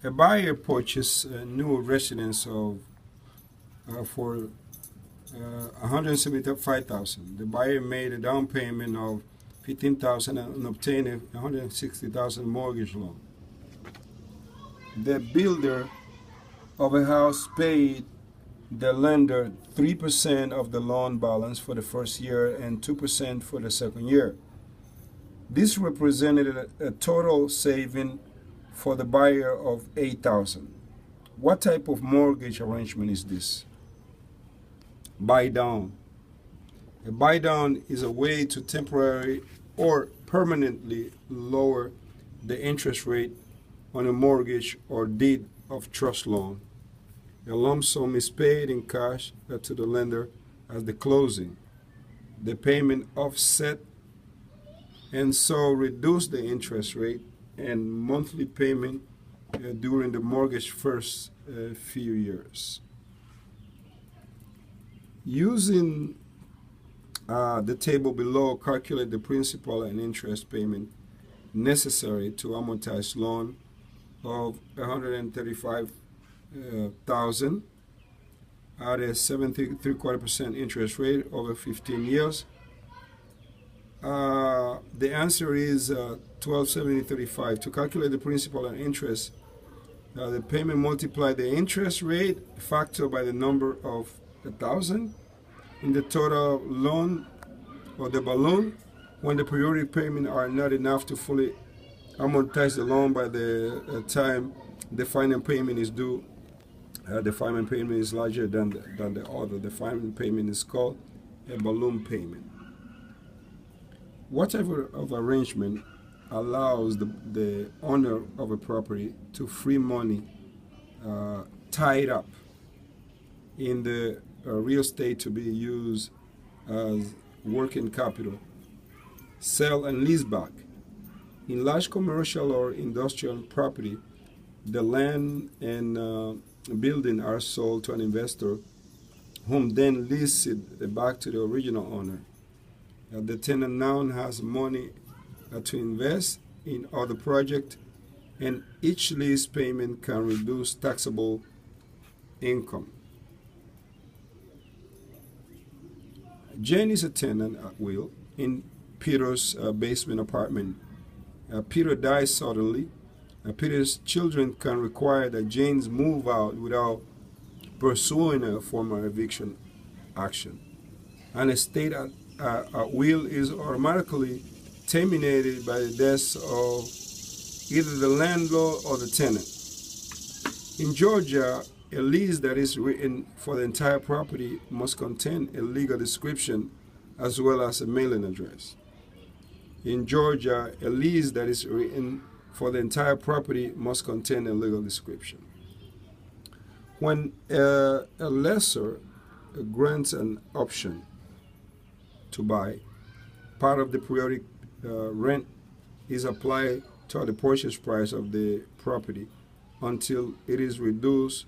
A buyer purchased a new residence for 175,000. The buyer made a down payment of 15,000 and obtained a 160,000 mortgage loan. The builder of a house paid the lender 3% of the loan balance for the first year and 2% for the second year. This represented a total saving for the buyer of 8,000. What type of mortgage arrangement is this? Buy down. A buy down is a way to temporarily or permanently lower the interest rate on a mortgage or deed of trust loan. A lump sum is paid in cash to the lender at the closing. The payment offset and so reduce the interest rate and monthly payment during the mortgage first few years. Using the table below, calculate the principal and interest payment necessary to amortize loan of 135,000 at a 7.75% interest rate over 15 years. The answer is 1270.35. To calculate the principal and interest, the payment multiply the interest rate factor by the number of 1,000 in the total loan or the balloon. When the periodic payment are not enough to fully amortize the loan by the time the final payment is due, the final payment is larger than the other. The final payment is called a balloon payment. Whatever of arrangement allows the owner of a property to free money tied up in the real estate to be used as working capital, sell and lease back. In large commercial or industrial property, the land and building are sold to an investor whom then leases it back to the original owner. The tenant now has money to invest in other projects, and each lease payment can reduce taxable income. Jane is a tenant at will in Peter's basement apartment. Peter dies suddenly. Peter's children can require that Jane's move out without pursuing a formal eviction action. An estate at will is automatically terminated by the death of either the landlord or the tenant. In Georgia, a lease that is written for the entire property must contain a legal description as well as a mailing address. In Georgia, a lease that is written for the entire property must contain a legal description. When a lessor grants an option to buy, part of the periodic rent is applied to the purchase price of the property until it is reduced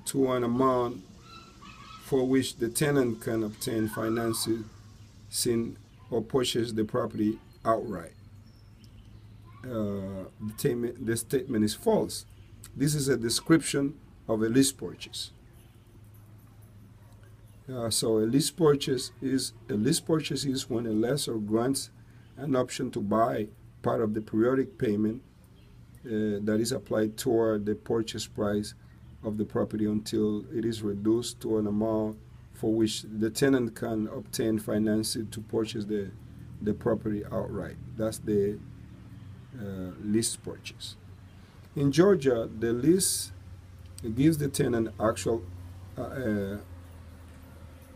to an amount for which the tenant can obtain financing or purchase the property outright. The statement is false. This is a description of a lease purchase. So a lease purchase is when a lessor grants an option to buy part of the periodic payment that is applied toward the purchase price of the property until it is reduced to an amount for which the tenant can obtain financing to purchase the property outright. That's the lease purchase. In Georgia, the lease gives the tenant actual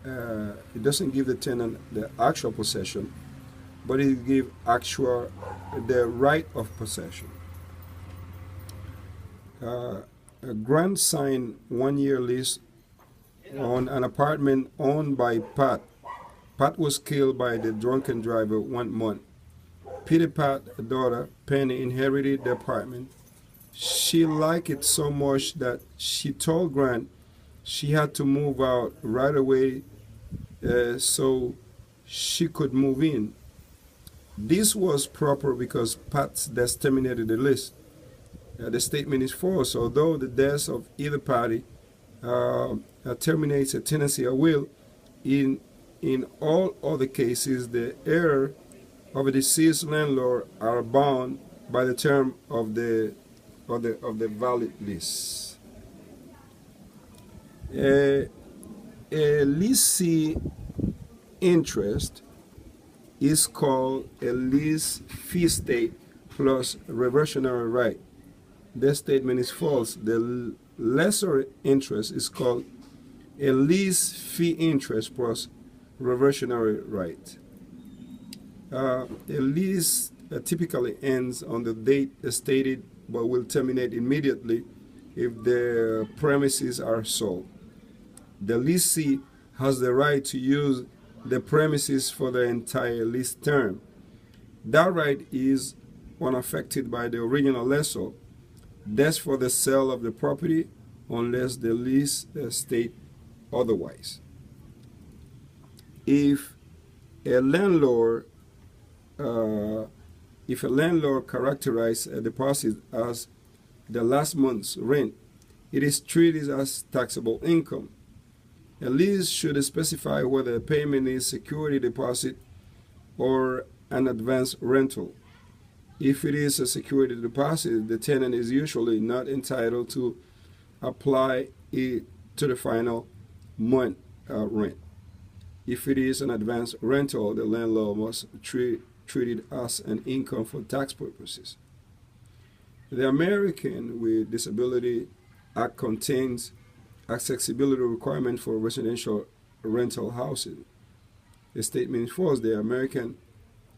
it doesn't give the tenant the actual possession, but it gives the right of possession. A grant signed 1-year lease on an apartment owned by Pat. Pat was killed by the drunken driver 1 month. Peter Pat's daughter, Penny, inherited the apartment. She liked it so much that she told Grant she had to move out right away so she could move in. This was proper because Pat terminated the lease. the statement is false. Although the death of either party terminates a tenancy or will, in all other cases, the heir of a deceased landlord are bound by the term of the valid lease. A leasee interest is called a lease fee state plus reversionary right. This statement is false. The lesser interest is called a lease fee interest plus reversionary right. A lease typically ends on the date stated but will terminate immediately if the premises are sold. The lessee has the right to use the premises for the entire lease term. That right is unaffected by the original lessor. That's for the sale of the property unless the lease states otherwise. If a landlord characterizes a deposit as the last month's rent, it is treated as taxable income. A lease should specify whether a payment is security deposit or an advance rental. If it is a security deposit, the tenant is usually not entitled to apply it to the final month rent. If it is an advance rental, the landlord must treat it as an income for tax purposes. The American with Disability Act contains accessibility requirement for residential rental housing. The statement is false. The American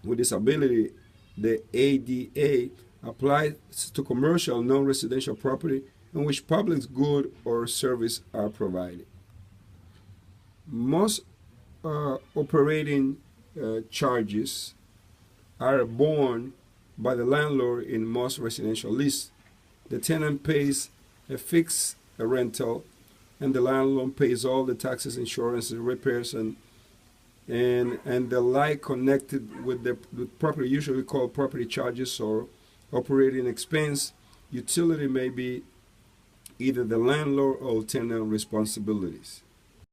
with Disability, the ADA, applies to commercial non-residential property in which public good or service are provided. Most operating charges are borne by the landlord in most residential lease. The tenant pays a fixed rental, and the landlord pays all the taxes, insurance, repairs, and the like connected with the property, usually called property charges or operating expense. Utility may be either the landlord or tenant responsibilities.